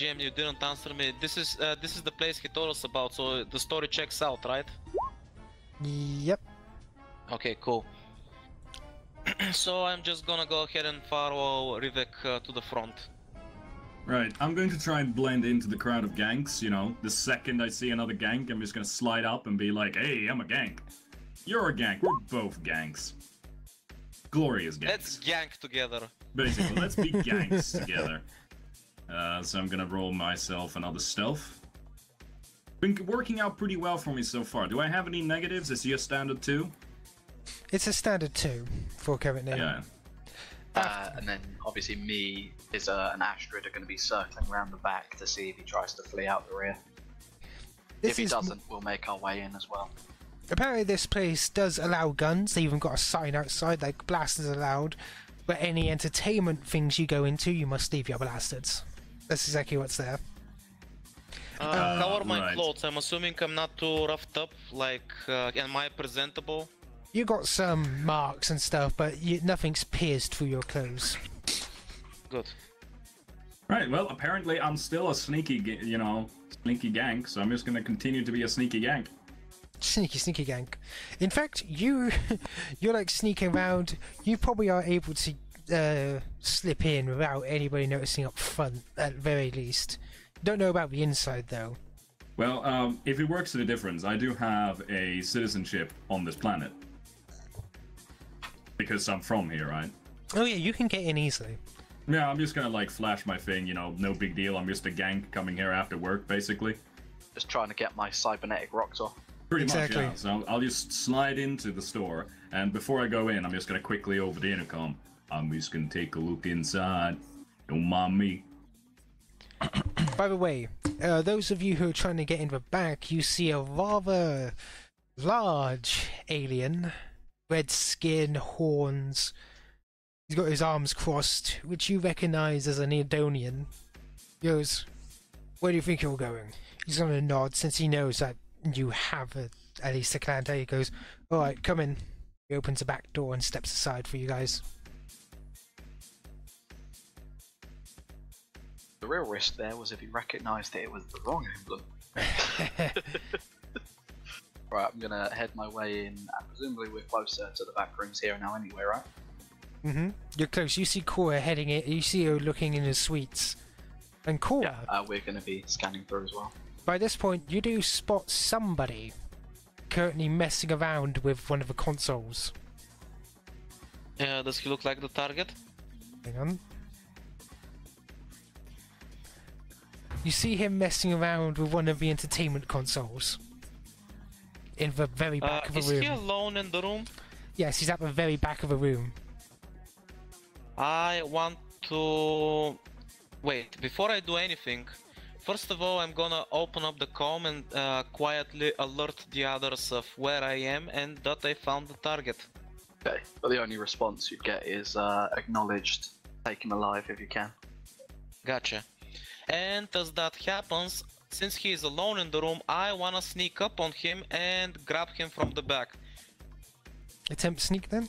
GM, you didn't answer me. This is the place he told us about, so the story checks out, right? Yep. Okay, cool. So I'm just gonna go ahead and follow Rivek to the front. Right, I'm going to try and blend into the crowd of ganks, you know. The second I see another gank, I'm just gonna slide up and be like, hey, I'm a gank. You're a gank, we're both ganks. Glorious ganks. Let's gank together. Basically, let's be ganks together. So I'm gonna roll myself another stealth. Been working out pretty well for me so far. Do I have any negatives? Is he a standard 2? It's a standard 2 for current name. Yeah. And then obviously me is an Astrid are going to be circling around the back to see if he tries to flee out the rear. If he doesn't, we'll make our way in as well. Apparently this place does allow guns. They even got a sign outside like blasters allowed. But any entertainment things you go into, you must leave your blasters. That's exactly what's there. How are my clothes? I'm assuming I'm not too roughed up. Like, am I presentable? You got some marks and stuff, but nothing's pierced through your clothes. Good. Right, well, apparently I'm still a sneaky, sneaky gank, so I'm just gonna continue to be a sneaky gank. Sneaky gank. In fact, you're like sneaking around. You probably are able to slip in without anybody noticing up front, at very least. Don't know about the inside, though. Well, if it works to the difference, I do have a citizenship on this planet. Because I'm from here, right? Oh yeah, you can get in easily. Yeah, I'm just gonna like flash my thing, no big deal. I'm just a gank coming here after work, basically. Just trying to get my cybernetic rocks off. Pretty much, yeah. So I'll just slide into the store, and before I go in, I'm just gonna quickly over the intercom. I'm just gonna take a look inside. Don't mind me. By the way, those of you who are trying to get in the back, you see a rather large alien. Red skin, horns. He's got his arms crossed, which you recognize as an Edonian. He goes, where do you think you're going? He's gonna nod since he knows that you have at least a clan. He goes, alright, come in. He opens the back door and steps aside for you guys. The real risk there was if he recognised that it was the wrong emblem. Right, I'm gonna head my way in, and presumably we're closer to the back rooms here now anyway, right? Mm-hmm. You're close. You see Cora heading it. You see her looking in his suites. And Cora... Yeah, we're gonna be scanning through as well. By this point, you do spot somebody currently messing around with one of the consoles. Yeah, does he look like the target? Hang on. You see him messing around with one of the entertainment consoles. In the very back of the room. Is he alone in the room? Yes, he's at the very back of the room. I want to... Wait, before I do anything, first of all I'm gonna open up the comm and quietly alert the others of where I am and that I found the target. Okay, but the only response you get is acknowledged, take him alive if you can. Gotcha. And as that happens, since he is alone in the room, I wanna sneak up on him and grab him from the back. Attempt sneak then?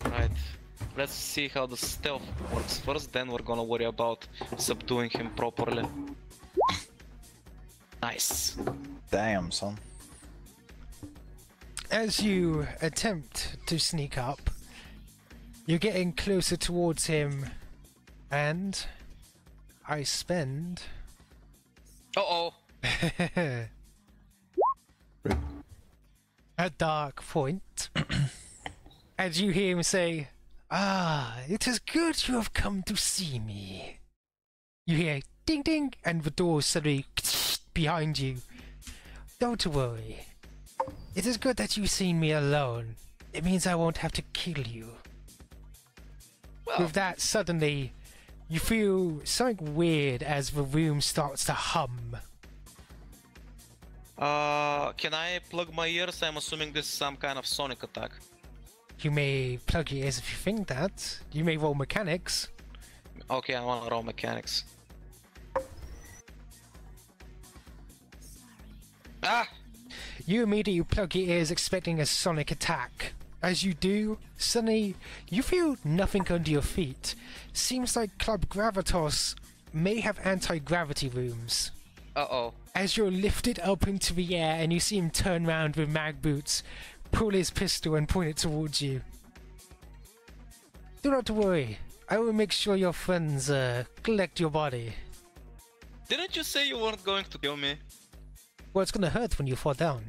Right. Let's see how the stealth works first, then we're gonna worry about subduing him properly. Nice. Damn, son. As you attempt to sneak up, you're getting closer towards him, and I spend... Uh-oh! a dark point. As you hear him say, "Ah, it is good you have come to see me." You hear ding ding, and the door suddenly behind you. Don't worry. It is good that you've seen me alone. It means I won't have to kill you. Well, with that, suddenly, you feel something weird as the room starts to hum. Can I plug my ears? I'm assuming this is some kind of sonic attack. You may plug your ears if you think that. You may roll mechanics. Okay, I want to roll mechanics. Ah! You immediately plug your ears expecting a sonic attack. As you do, suddenly you feel nothing under your feet. Seems like Club Gravitas may have anti-gravity rooms. Uh-oh. As you're lifted up into the air and you see him turn around with mag boots, pull his pistol and point it towards you. Do not worry. I will make sure your friends collect your body. Didn't you say you weren't going to kill me? Well, it's gonna hurt when you fall down.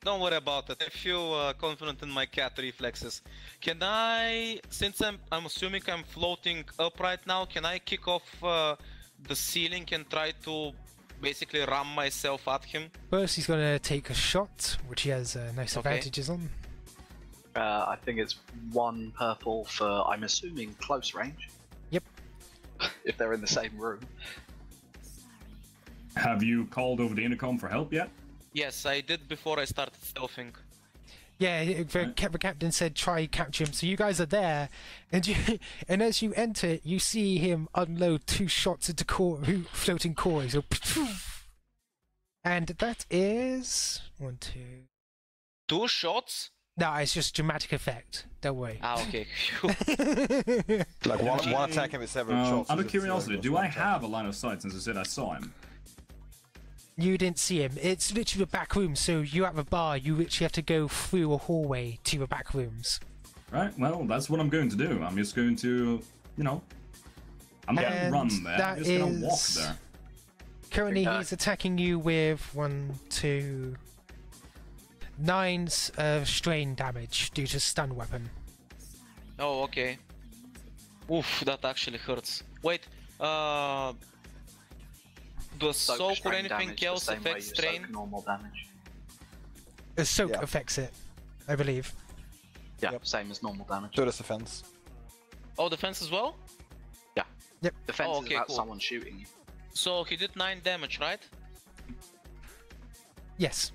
Don't worry about it. I feel confident in my cat reflexes. Can I, since I'm assuming I'm floating up right now, can I kick off the ceiling and try to basically ram myself at him? First, he's gonna take a shot, which he has nice advantages on. I think it's 1 purple for, I'm assuming, close range. Yep. If they're in the same room. Have you called over the intercom for help yet? Yes, I did before I started stealthing. Yeah, the captain said try capture him. So you guys are there, and and as you enter, you see him unload 2 shots into floating core. So, and that is 1, 2. 2 shots? No, it's just dramatic effect. Don't worry. Ah, okay. Like one attack him with several shots. Out of curiosity, do I have a line of sight since I said I saw him? You didn't see him. It's literally the back room, so you at the bar, you literally have to go through a hallway to the back rooms. Right, well, that's what I'm going to do. I'm just going to, you know... I'm not going to run there, I'm just going to walk there. Currently, he's attacking you with 9 strain damage due to stun weapon. Oh, okay. Oof, that actually hurts. Wait, does soak or anything else affect strain? Normal damage. Soak affects it, I believe. Yeah, same as normal damage. So does defense. Oh, defense as well? Yeah. Yep. Defense is about someone shooting you. So he did 9 damage, right? Yes.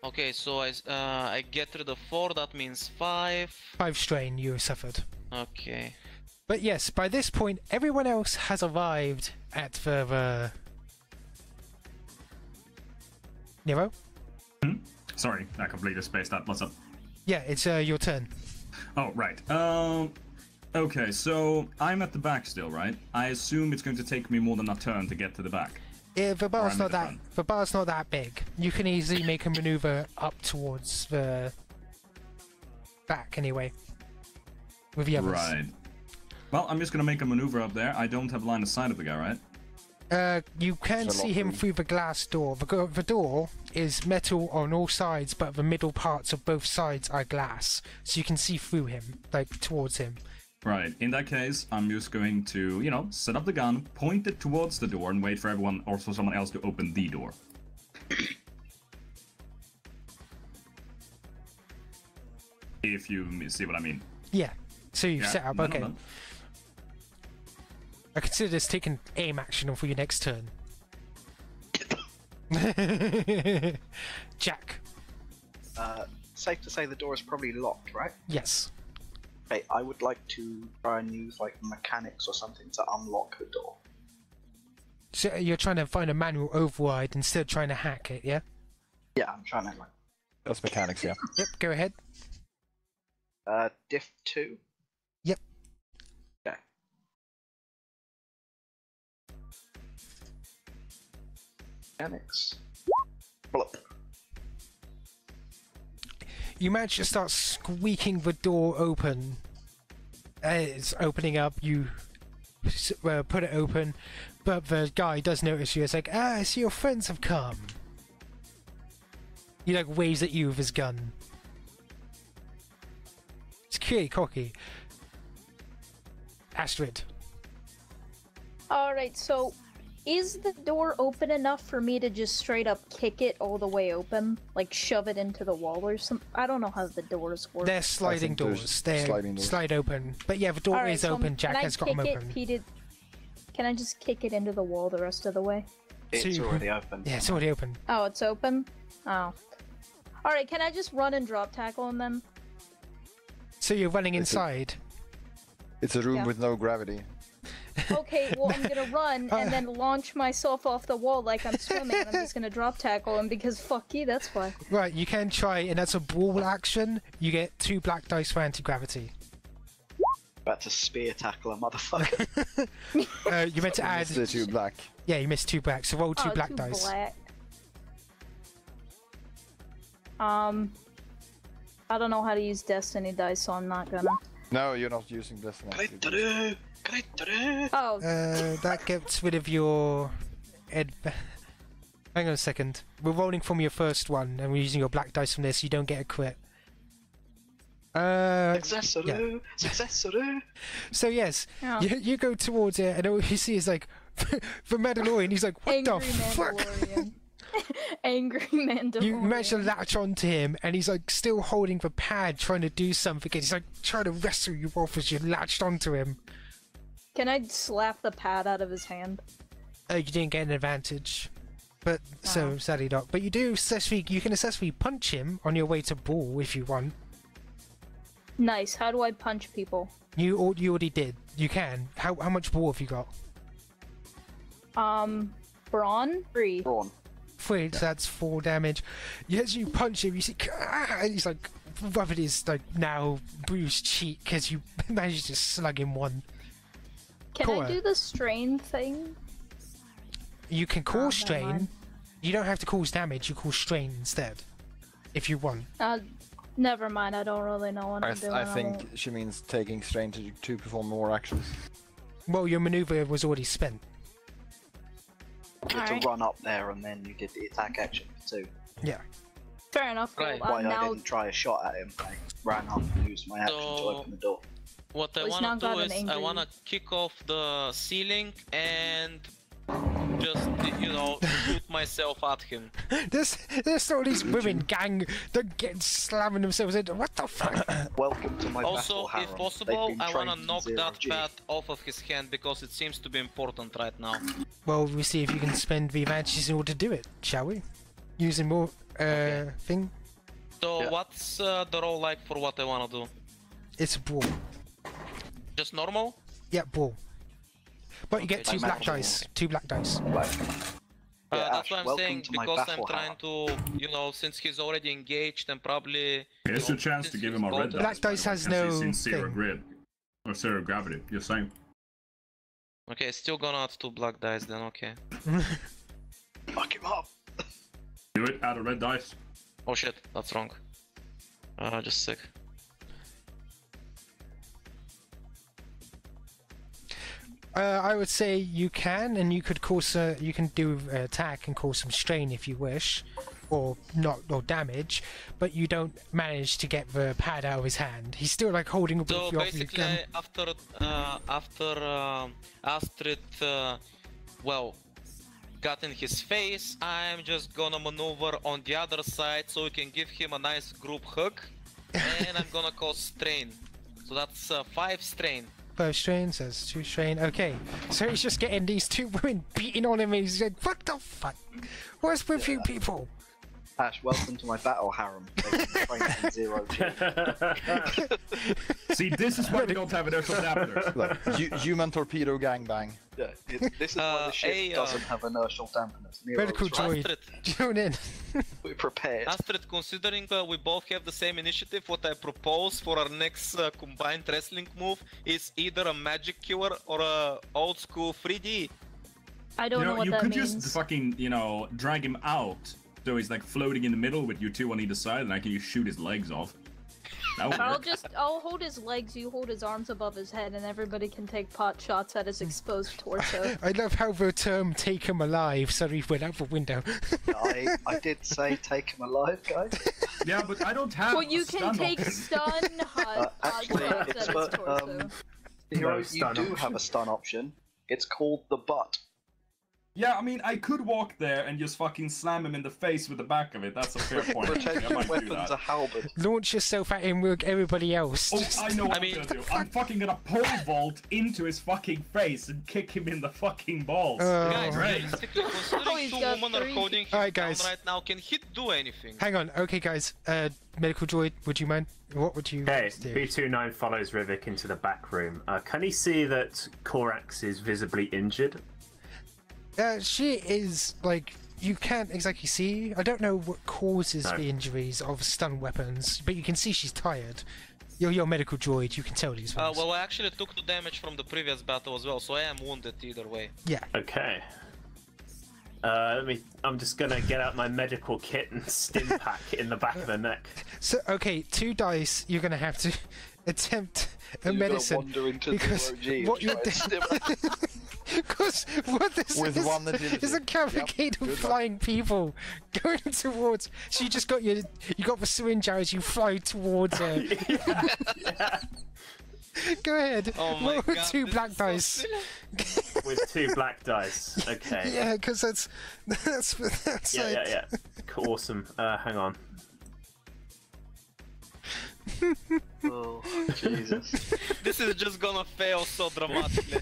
Okay, so I get rid of 4, that means 5. 5 strain you suffered. Okay. But yes, by this point, everyone else has arrived at the Nero? Sorry, I completely spaced out. What's up? Yeah, it's your turn. Oh, right. Okay, so I'm at the back still, right? I assume it's going to take me more than a turn to get to the back. Yeah, the bar's not that big. You can easily make a maneuver up towards the back anyway. With the others. Right. Well, I'm just gonna make a maneuver up there. I don't have line of sight of the guy, right? You can see him through the glass door. The door is metal on all sides, but the middle parts of both sides are glass, so you can see through him, like towards him. Right. In that case, I'm just going to, you know, set up the gun, point it towards the door, and wait for everyone or for someone else to open the door. If you see what I mean. Yeah. So you've set up. Okay. No. I consider this taking aim action for your next turn. Jack. Safe to say the door is probably locked, right? Yes. Okay, I would like to try and use like mechanics or something to unlock the door. So you're trying to find a manual override instead of trying to hack it, yeah? Yeah, I'm trying to like. That's mechanics, yeah. Yep, go ahead. Diff 2. Yep. Okay. Mechanics. Blop. You manage to start squeaking the door open. It's opening up, you put it open, but the guy does notice you. It's like, I see your friends have come. He like waves at you with his gun. It's clearly cocky. Astrid. Alright, so is the door open enough for me to just straight up kick it all the way open? Like shove it into the wall or something? I don't know how the doors work. They're sliding doors. They slide open. But yeah, the door is open. Jack has got them open. Can I just kick it into the wall the rest of the way? It's already open. Yeah, it's already open. Oh, it's open? Oh. Alright, can I just run and drop tackle him then? So you're running inside? It's a room with no gravity. Okay, well I'm gonna run and then launch myself off the wall like I'm swimming and I'm just gonna drop tackle him because fuck you, that's why. Right, you can try, and that's a brawl action. You get 2 black dice for anti-gravity. About to spear tackle a motherfucker. You meant to add. The 2 black. Yeah, you missed 2 black, so roll 2 black two dice. Black. I don't know how to use Destiny dice, so I'm not gonna. No, you're not using Destiny. Oh, That gets rid of your. Hang on a second. We're rolling from your first one, and we're using your black dice from this. You don't get a crit. Successor. So yes, Yeah. you go towards it, and all you see is like the Mandalorian. He's like, "What angry the fuck?" Mandalorian. Angry Mandalorian. You manage to latch onto him, and he's like still holding the pad, trying to do something. And he's like trying to wrestle you off as you're latched onto him. Can I slap the pad out of his hand? You didn't get an advantage, but so sadly not. But you do successfully. You can successfully punch him on your way to Ball if you want. Nice. How do I punch people? You already did. You can. How much Ball have you got? Brawn? 3. Brawn. 3, so that's 4 damage. As you punch him, you see, and he's like rubbing his like now bruised cheek as you manage to slug him 1. Can Cora. I do the strain thing? You can cause never strain. mind. You don't have to cause damage. You cause strain instead, if you want. Never mind. I don't really know what I'm doing. I won't. think she means taking strain to perform more actions. Well, your maneuver was already spent. You had Alright. to run up there and then you did the attack action too. Yeah. Fair enough. Right. Well, Why I now didn't try a shot at him. I ran up and used my action to open the door. What I Well, he's now wanna do got an is I angry- wanna kick off the ceiling and just, you know, shoot myself at him. There's all these women gang that get slamming themselves into. What the fuck? Welcome to my Also, battle harem. if possible, They've been I wanna trained in knock that 0G. pad off of his hand because it seems to be important right now. Well, we'll see if you can spend the advantages in order to do it, shall we? Using more thing. So Yeah. what's the roll like for what I wanna do? It's a Brawl. Just normal? Yeah, Brawl. But you get Okay, 2 so black match. dice. 2 black dice. Like, yeah, That's Ash, what I'm welcome saying, to my because I'm battle trying harem. to, you know, since he's already engaged and probably... Here's you your know, chance to since give he's him a red golden- dice. Black dice has no Since he's in zero thing. grid. Or zero gravity, you're saying. Okay, still gonna add 2 black dice then, okay. Fuck him up. Do it, add a red dice. Oh shit, that's wrong. Just a sec. I would say you can, and you could cause you can do attack and cause some strain if you wish, or not, or damage, but you don't manage to get the pad out of his hand. He's still like holding a So bit off your basically, gun. after Astrid, well, got in his face, I'm just gonna maneuver on the other side so we can give him a nice group hug, and I'm gonna cause strain. So that's 5 strain. 5 strain says 2 strain. Okay, so he's just getting these 2 women beating on him. And he's like, "What the fuck? What's with you people?" Ash, welcome to my battle harem. They've been trained in 0G. See, this is why we don't have inertial dampeners. Like, human torpedo gangbang. Yeah, this is why the ship doesn't have inertial dampeners. Nero's Medical right. droid, Astrid, tune in. We're prepared. Astrid, considering we both have the same initiative, what I propose for our next combined wrestling move is either a magic cure or a old school 3D. I don't know what you that could means. just fucking, drag him out. So he's like floating in the middle with you 2 on either side, and I can just shoot his legs off. That would work. I'll hold his legs, you hold his arms above his head, and everybody can take pot shots at his exposed torso. I love how the term "take him alive" suddenly went out the window. I did say take him alive, guys. Yeah, but I don't have Well, you a can stun take option. stun pot Actually, shots at it's his torso. Hero, No you stun do option. have a stun option. It's called the butt. Yeah, I mean, I could walk there and just fucking slam him in the face with the back of it. That's a fair point. Pretend I your might do weapon's a that. halberd. Launch yourself at him with everybody else. Oh, Just- I know what I mean- I'm gonna do. I'm fucking gonna pole vault into his fucking face and kick him in the fucking balls. Guys, Right. realistically, Oh, considering he's 2 got women are 3. holding him Alright, down guys. right now, can he do anything? Hang on, okay, guys. Medical droid, would you mind? What would you Okay, do? B29 follows Rivek into the back room. Can he see that Korax is visibly injured? She is like you can't exactly see. I don't know what causes No. the injuries of stun weapons, but you can see she's tired. You're a medical droid. You can tell these things. Well, I actually took the damage from the previous battle as well, so I am wounded either way. Yeah. Okay. I'm just gonna get out my medical kit and stim pack in the back of the neck. So, okay, 2 dice. You're gonna have to attempt a medicine because what you're because what this is a cavalcade of flying people going towards. So you just got you got the syringe out as you fly towards her. Yeah. Go ahead. Oh my roll God, 2 black dice. With 2 black dice. Okay. Yeah, because that's Yeah. Awesome. Hang on. Oh, Jesus. This is just gonna fail so dramatically.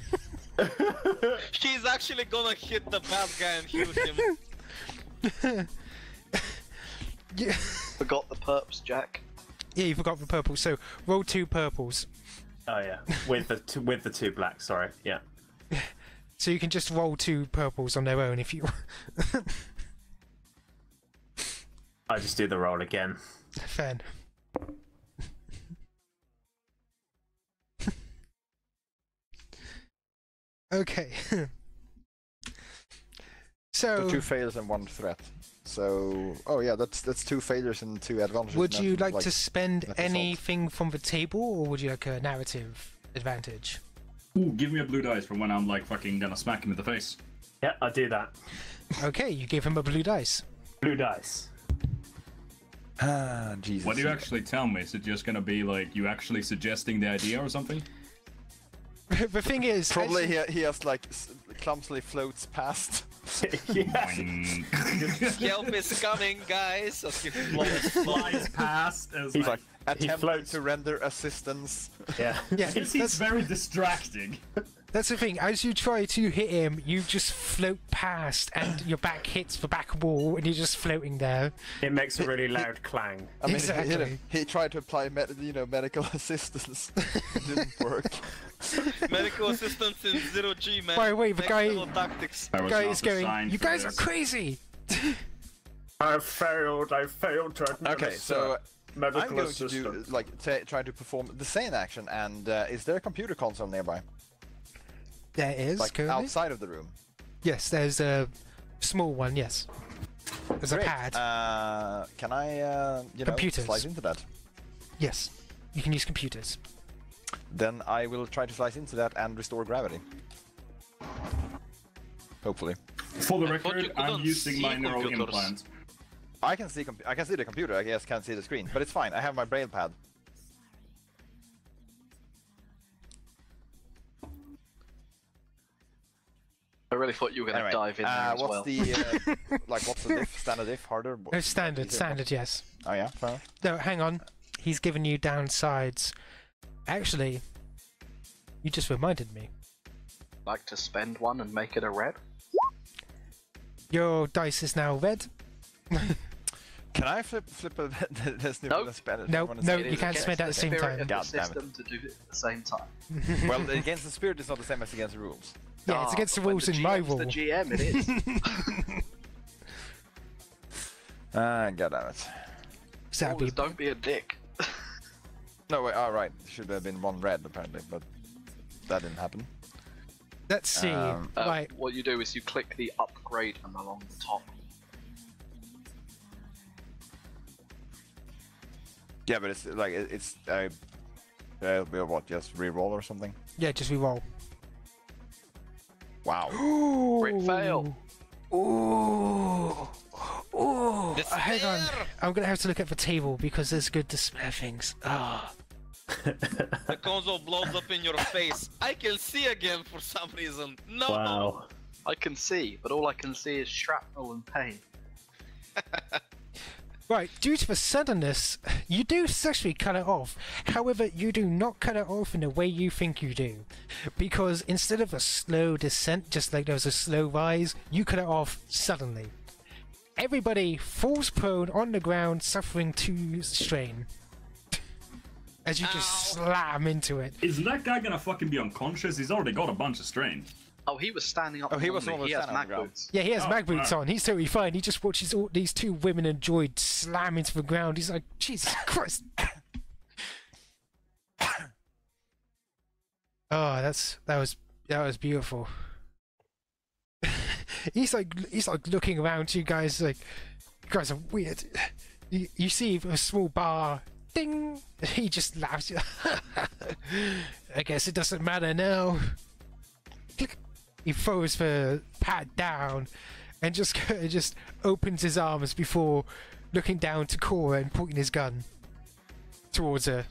She's actually gonna hit the bad guy and heal him. Yeah. Forgot the perps, Jack. Yeah, you forgot the purple. So roll 2 purples. Oh yeah. With the 2 blacks. Sorry. Yeah. So you can just roll 2 purples on their own if you. I just do the roll again. Fair. Okay. So 2 failures and 1 threat. So, oh yeah, that's 2 failures and 2 advantages. would you like to like spend net result. anything from the table, or would you like a narrative advantage? Ooh, give me a blue dice from when I'm like fucking gonna smack him in the face. Yeah, I do that. Okay, you give him a blue dice. Blue dice. Ah, Jesus. What do you actually tell me? Is it just gonna be like you actually suggesting the idea or something? The thing is, Probably he has like clumsily floats past. Yeah. Help is coming, guys. Flies past as He's like, like attempting floats. to render assistance. Yeah. yeah, it's very distracting. that's the thing. As you try to hit him, you just float past, and your back hits the back wall, and you're just floating there. It makes a really loud clang. I mean, Exactly. he tried to apply medical assistance. It didn't work. Medical assistance in 0G, man. By the way, the Next guy- level tactics. That was Guy not is going. designed You for guys are this." crazy. I failed to administer Okay, so I'm medical going to assistance. do like try to perform the same action. And is there a computer console nearby, There is like currently. outside of the room? Yes, there's a small one. Yes, there's Great. a pad. Can I, Computers. slice into that? Yes, you can use computers. Then I will try to slice into that and restore gravity. Hopefully. For the I thought you record, I'm couldn't using my see neural computers. implant. I can see the computer. I guess can't see the screen, but it's fine. I have my braille pad. I really thought you were going to Anyway, dive in there as what's well. the what's the diff? Standard diff? Harder? No, standard. Yes. Oh yeah. Fair enough. No, hang on. He's given you downsides. Actually, you just reminded me. Like to spend one and make it a red? Your dice is now red. Can I flip a this new Nope. Spanish? Nope, Wanna no, say- It you is can't against spend at the same spirit time. of God the damn it. system to do it at the same time. Well, against the spirit is not the same as against the rules. Yeah, it's Ah, against the but when rules in my GM's rule. The GM, it is. God damn it. So that'd be- Always don't be a dick. No, wait, right. Should have been 1 red apparently, but that didn't happen. Let's see. Right. What you do is you click the upgrade and along the top. Yeah, but it's like it's what? Just re-roll or something? Yeah, just re-roll. Wow. Crit fail. Ooh. Ooh. Hang on. Despair! I'm gonna have to look at the table because there's good despair things. Ah. The console blows up in your face. I can see again for some reason. No. Wow. I can see, but all I can see is shrapnel and pain. Right, due to the suddenness, you do successfully cut it off. However, you do not cut it off in the way you think you do. Because instead of a slow descent, just like there was a slow rise, you cut it off suddenly. Everybody falls prone on the ground, suffering 2 strain. As you just slam into it. Isn't that guy gonna fucking be unconscious? He's already got a bunch of strain. Oh, he was standing up. Oh, he was normally. almost He has standing on the mag ground. boots. Yeah, he has Oh, mag boots wow. on. He's totally fine. He just watches all these 2 women and Droid slam into the ground. He's like, Jesus Christ. that was beautiful. he's like looking around to you guys like, you guys are weird. You see a small bar, ding. He just laughs. I guess it doesn't matter now. Click. He throws the pad down and just opens his arms before looking down to Cora and pointing his gun towards her.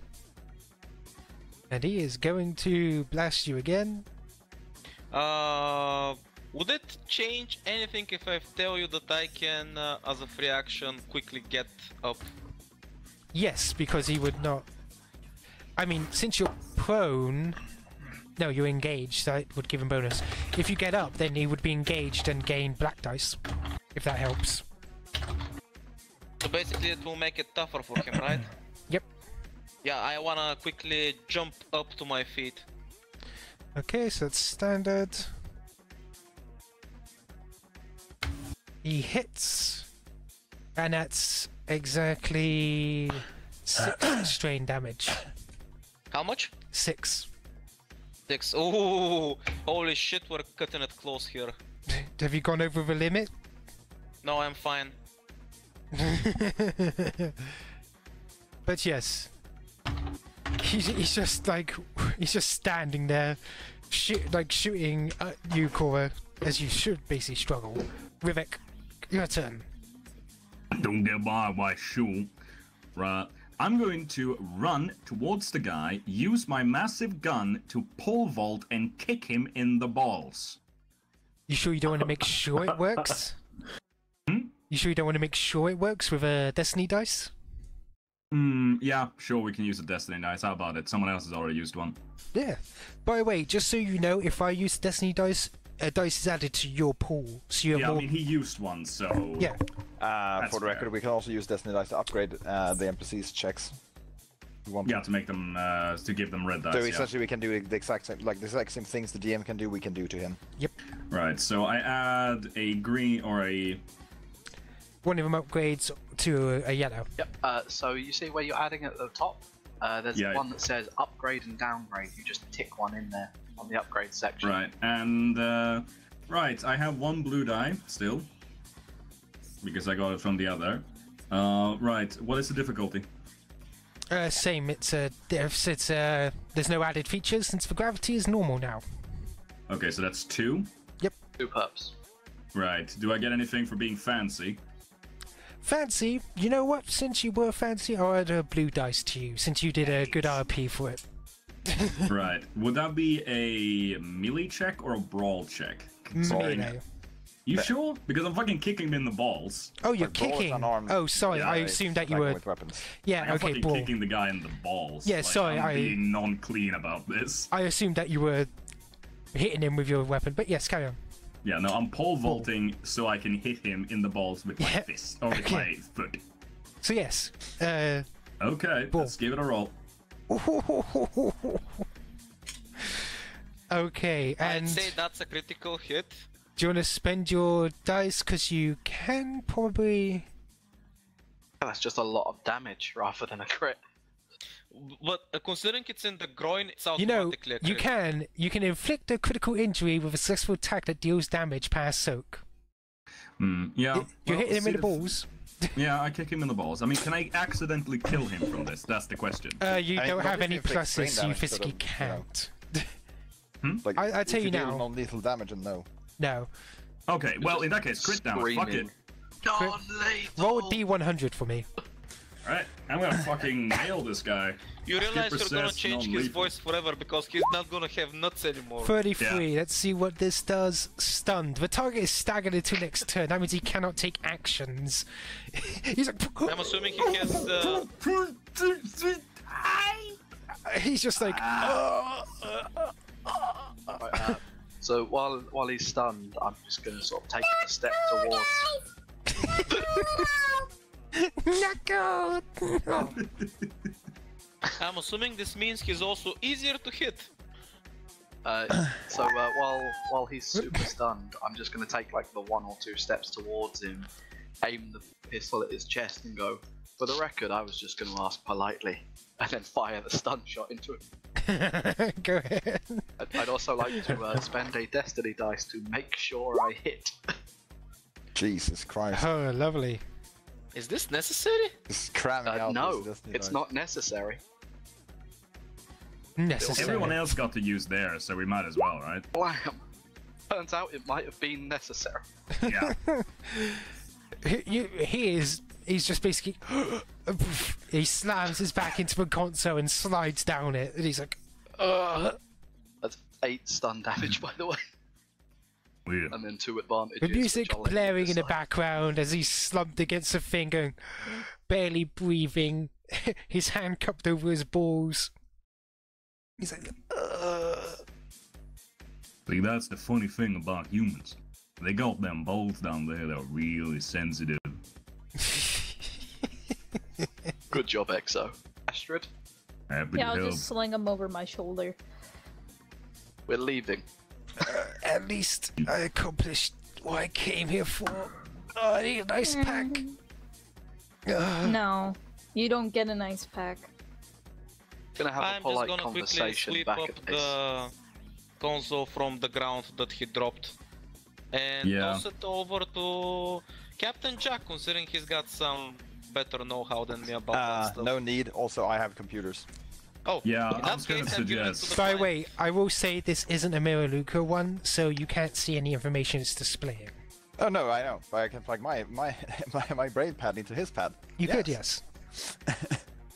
And he is going to blast you again. Would it change anything if I tell you that I can, as a free action, quickly get up? Yes, because he would not... I mean, since you're prone... No, you're engaged, so it would give him bonus. If you get up, then he would be engaged and gain black dice, if that helps. So basically it will make it tougher for him, right? Yep. Yeah, I wanna quickly jump up to my feet. Okay, so it's standard. He hits, and that's exactly 6 strain damage. How much? 6. 6. Ooh, holy shit, we're cutting it close here. Have you gone over the limit? No, I'm fine. But yes, he's just like, he's just standing there, shooting at you, Cora, as you should basically struggle. Rivek, your turn. Don't get by shoe. Right. I'm going to run towards the guy, use my massive gun to pole vault and kick him in the balls. You sure you don't want to make sure it works? You sure you don't want to make sure it works with a Destiny dice? Yeah, sure, we can use a Destiny dice. How about it? Someone else has already used one. Yeah. By the way, just so you know, if I use Destiny dice, a dice is added to your pool, so you're more... I mean, he used one, so... Yeah. For the record, we can also use Destiny dice to upgrade the NPC's checks. Yeah, to make them, to give them red dice. So essentially, we can do the exact same things the DM can do. We can do to him. Yep. Right. So I add a green or a. One of them upgrades to a yellow. Yep. So you see where you're adding at the top? There's one that says upgrade and downgrade. You just tick one in there on the upgrade section. Right. And right, I have one blue die still because I got it from the other. Right. What is the difficulty? Same. There's no added features since the gravity is normal now. Okay, so that's 2. Yep. 2 perps. Right. Do I get anything for being fancy? Fancy? You know what? Since you were fancy, I'll add a blue dice to you, since you did a good RP for it. Right. Would that be a melee check or a brawl check? Melee. You sure? Because I'm fucking kicking him in the balls. Oh, you're kicking. Oh, sorry. Yeah, I assumed that you were. Yeah. I'm Okay. fucking kicking the guy in the balls. Yeah. Like, Sorry. I'm being non-clean about this. I assumed that you were hitting him with your weapon, but yes, carry on. Yeah. No, I'm pole vaulting so I can hit him in the balls with my fist or with my foot. So yes. Okay. Ball. Let's give it a roll. Okay, and I'd say that's a critical hit. do you want to spend your dice? Because you can probably... That's just a lot of damage rather than a crit. But considering it's in the groin, it's You know, automatically a crit. you can inflict a critical injury with a successful attack that deals damage past soak. Yeah. You hit him in see the balls. Yeah, I kick him in the balls. I mean, can I accidentally kill him from this? That's the question. You don't have any inflict strain pluses, so you damage, physically sort of, you know. can't. Like, I tell if you deal now. non-lethal damage, and no. No. Okay, well, in that case, crit damage. Fuck it. Non-lethal! Roll D100 for me. Alright, I'm gonna fucking nail this guy. You realize you're gonna Skip change his non-lethal. voice forever because he's not gonna have nuts anymore. 33. Let's see what this does. Stunned. The target is staggered until next turn. That means he cannot take actions. He's like... I'm assuming he has He's just like... So while he's stunned, I'm just gonna sort of take a step towards. Knuckle! I'm assuming this means he's also easier to hit. So while he's super stunned, I'm just gonna take like the 1 or 2 steps towards him, aim the pistol at his chest, and go. For the record, I was just gonna ask politely, and then fire the stun shot into it. Go ahead. I'd also like to spend a destiny dice to make sure I hit. Jesus Christ. Oh, lovely. Is this necessary? Just cramming out No, this destiny it's dice. not necessary. Necessary. Everyone else got to use theirs, so we might as well, right? Blam! Turns out it might have been necessary. Yeah. He's just basically... he slams his back into the console and slides down it, and he's like... Ugh. That's 8 stun damage, by the way. Weird. And then 2 advantages. The music which I'll let you blaring in the decide. background as he's slumped against a thing, going, barely breathing, his hand cupped over his balls. He's like, ugh. See, that's the funny thing about humans. They got them balls down there that are really sensitive. Good job, Exo. Astrid, Happy Yeah, to I'll help. just sling him over my shoulder. we're leaving. At least I accomplished what I came here for. Oh, I need a nice pack. Ugh. No, you don't get an ice pack. Gonna have I'm a just polite gonna quickly conversation sweep back up at this. the console from the ground that he dropped. And Yeah. toss it over to Captain Jack, considering he's got some better know-how than me about that stuff. No need. Also, I have computers. Oh, Yeah, in I that was gonna case, I'm giving it to suggest- the By the client. way, I will say this isn't a Miraluka one, so you can't see any information it's displaying. Oh no, I know. But I can plug my brain pad into his pad. You could, yes.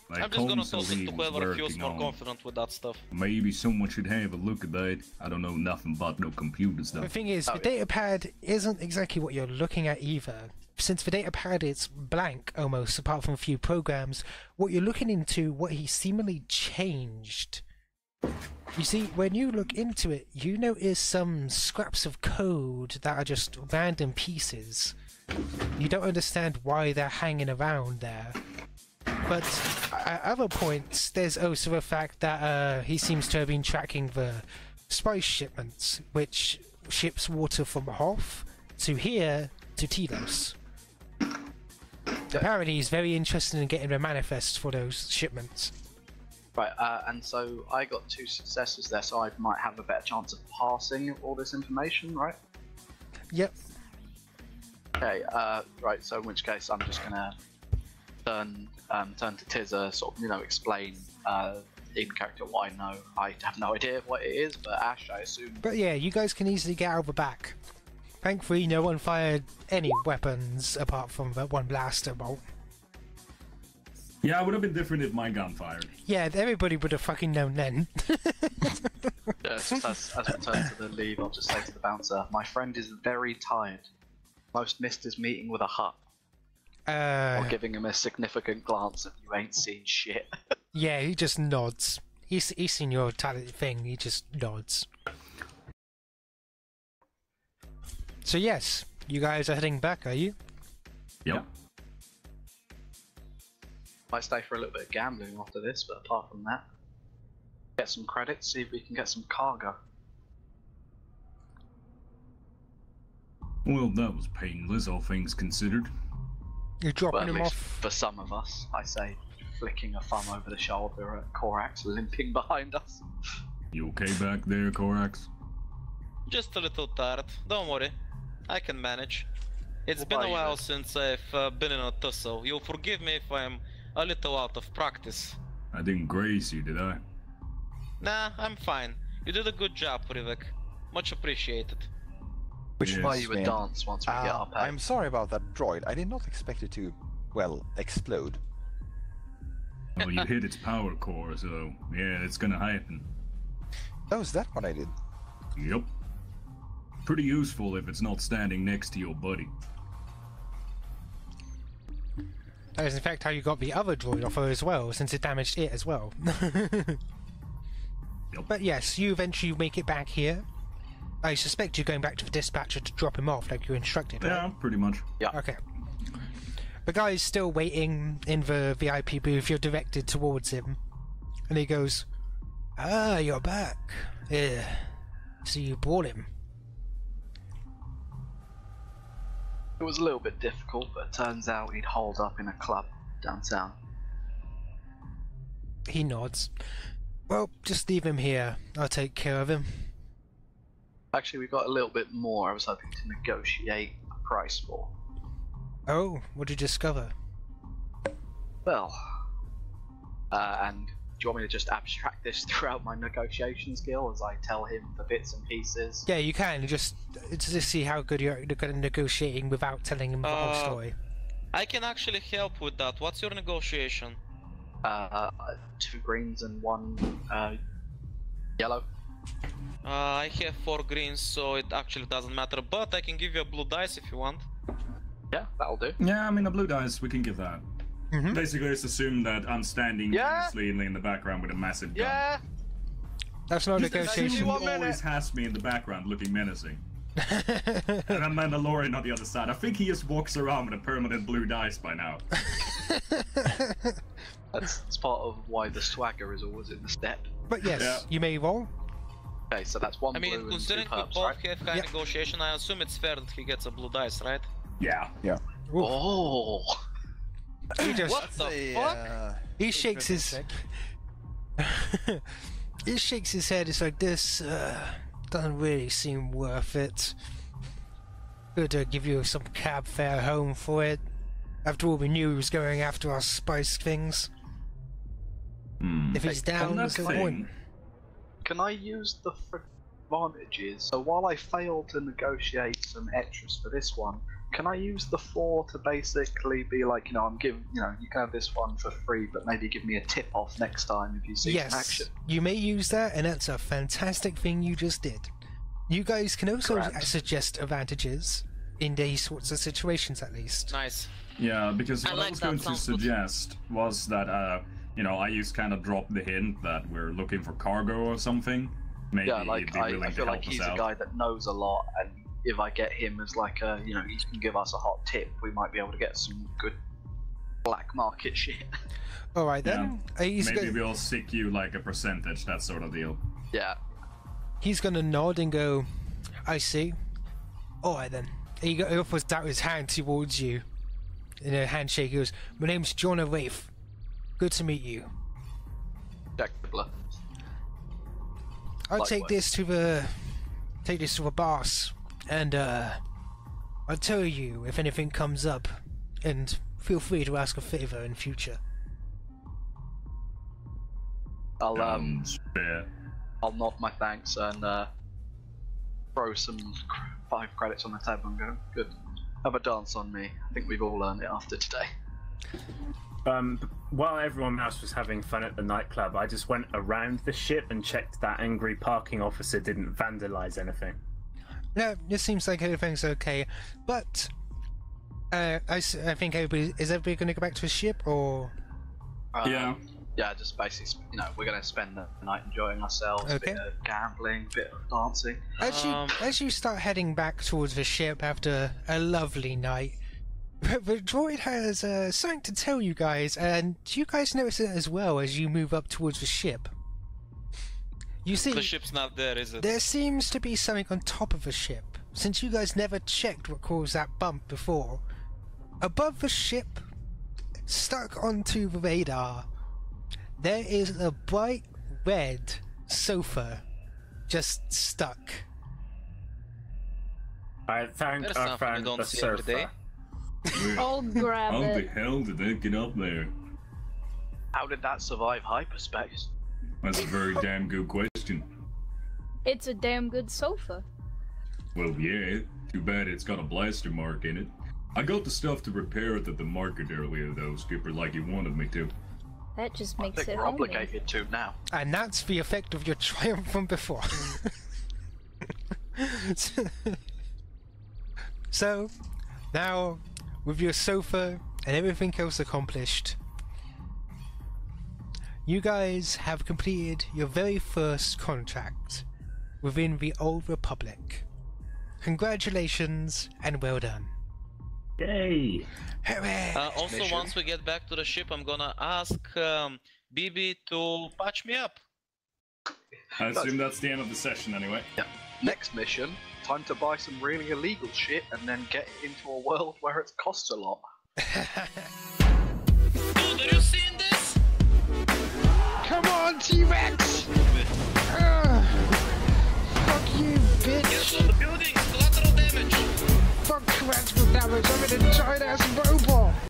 Like I'm just gonna console toss it he to was whoever feels working more on. confident with that stuff. Maybe someone should have a look at that. I don't know nothing about no computer The stuff. thing is, the data pad isn't exactly what you're looking at either. Since the data pad is blank almost, apart from a few programs, what you're looking into, what he seemingly changed. You see, when you look into it, you notice some scraps of code that are just random pieces. You don't understand why they're hanging around there. But at other points, there's also the fact that he seems to have been tracking the spice shipments, which ships water from Hoth to here to Telos. Apparently, he's very interested in getting the manifest for those shipments. Right, and so I got 2 successes there, so I might have a better chance of passing all this information, right? Yep. Okay, right, so in which case I'm just gonna turn to Tizza, sort of, explain in character what I know. I have no idea what it is, but Ash, I assume. But yeah, you guys can easily get out of the back. Thankfully, no one fired any weapons apart from that one blaster bolt. Yeah, it would have been different if my gun fired. Yeah, everybody would have fucking known then. Yeah, just as we turn to the leave, I'll just say to the bouncer, my friend is very tired. Most missed his meeting with a hut, or giving him a significant glance of you ain't seen shit. Yeah, he just nods. He's seen your talent thing, he just nods. So yes, you guys are heading back, are you? Yep. Might stay for a little bit of gambling after this, but apart from that, get some credits, see if we can get some cargo. Well, that was painless, all things considered. You're dropping Well, at him least off. for some of us, I say, flicking a thumb over the shoulder at Korax limping behind us. You okay back there, Korax? Just a little tired. Don't worry, I can manage. It's What been about a you, while then? since I've been in a tussle. You'll forgive me if I'm a little out of practice. I didn't graze you, did I? Nah, I'm fine. You did a good job, Rivek. Much appreciated. Which Yes, Buy you a man. dance once we get our pay. I'm sorry about that droid. I did not expect it to, well, explode. Well, you hit its power core, so yeah, it's gonna happen. Oh, is that what I did? Yep. Pretty useful if it's not standing next to your buddy. That is in fact how you got the other droid off her as well, since it damaged it as well. Yep. But yes, you eventually make it back here. I suspect you're going back to the dispatcher to drop him off like you instructed, right? Yeah, pretty much. Okay. The guy's still waiting in the VIP booth. You're directed towards him. And he goes, "Ah, you're back. Yeah. So you brought him." It was a little bit difficult, but it turns out he'd holed up in a club downtown. He nods. Well, just leave him here. I'll take care of him. Actually, we got a little bit more I was hoping to negotiate a price for. Oh, what did you discover? Well, and do you want me to just abstract this throughout my negotiation skill as I tell him the bits and pieces? Yeah, you can. Just to see how good you're good at negotiating without telling him the whole story. I can actually help with that. What's your negotiation? 2 greens and 1 yellow. I have 4 greens, so it actually doesn't matter. But I can give you a blue dice if you want. Yeah, that'll do. Yeah, I mean, a blue dice, we can give that. Mm-hmm. Basically, it's assumed that I'm standing menacingly in the background with a massive gun. Yeah. That's not Just assume negotiation. he always has me in the background looking menacing. And I'm Mandalorian on the other side. I think he just walks around with a permanent blue dice by now. That's part of why the swagger is always in the step. But yes, you may roll. Okay, so that's 1 I mean, blue and 2 considering we purps, both right? have high negotiation, I assume it's fair that he gets a blue dice, right? Yeah. Yeah. Oh! He just What the fuck? he shakes his he shakes his head. It's like this doesn't really seem worth it. Could give you some cab fare home for it. After all, we knew he was going after our spice things. If he's down, there's no point. Can I use the advantages? So while I failed to negotiate some extras for this one, can I use the 4 to basically be like, I'm giving, you can have this one for free, but maybe give me a tip off next time if you see some action? You may use that, and that's a fantastic thing you just did. You guys can also suggest advantages in these sorts of situations, at least. Nice. Yeah, because what I like was that, going to sounds good. suggest was that, I just kind of dropped the hint that we're looking for cargo or something. Maybe Yeah, like he'd be willing I to feel help like us he's out. a guy that knows a lot, and if I get him as like a, he can give us a hot tip, we might be able to get some good black market shit. All right then. Maybe we'll sick you like a percentage, that sort of deal. Yeah. He's gonna nod and go, I see. Alright then. He offers out his hand towards you. In a handshake, he goes, my name's John Wraith. Good to meet you. Jack Dibler. I'll take this to the boss, and I'll tell you if anything comes up, and feel free to ask a favor in future. I'll Fair. I'll nod my thanks and throw some 5 credits on the table and go, good. Have a dance on me. I think we've all learned it after today. While everyone else was having fun at the nightclub, I just went around the ship and checked that angry parking officer didn't vandalize anything. No, it seems like everything's okay, but I think is everybody going to go back to the ship, or? Yeah, just basically, we're going to spend the night enjoying ourselves, a bit of gambling, a bit of dancing. As you start heading back towards the ship after a lovely night, the droid has something to tell you guys, and you guys notice it as well as you move up towards the ship. You see, The ship's not there, is it? there seems to be something on top of the ship, since you guys never checked what caused that bump before. Above the ship, stuck onto the radar, there is a bright red sofa just stuck. I found There's I something we found don't the see every day. sofa. I'll grab How the it. hell did they get up there? How did that survive hyperspace? That's a very damn good question. It's a damn good sofa. Well, yeah. Too bad it's got a blaster mark in it. I got the stuff to repair it at the market earlier, though, Skipper, like you wanted me to. That just I makes think it we're homely. obligated to now. And that's the effect of your triumph from before. So, now, with your sofa and everything else accomplished, you guys have completed your very first contract within the Old Republic. Congratulations and well done. Yay! Hooray! Also, Mission. once we get back to the ship, I'm gonna ask Bibi to patch me up. I assume that's the end of the session anyway. Yeah. Next mission, time to buy some really illegal shit and then get it into a world where it costs a lot. Dude, are you seeing this? Come on, T-Rex! Fuck you, bitch! Get on the building! Collateral damage! Fuck collateral damage, I'm an giant ass robot!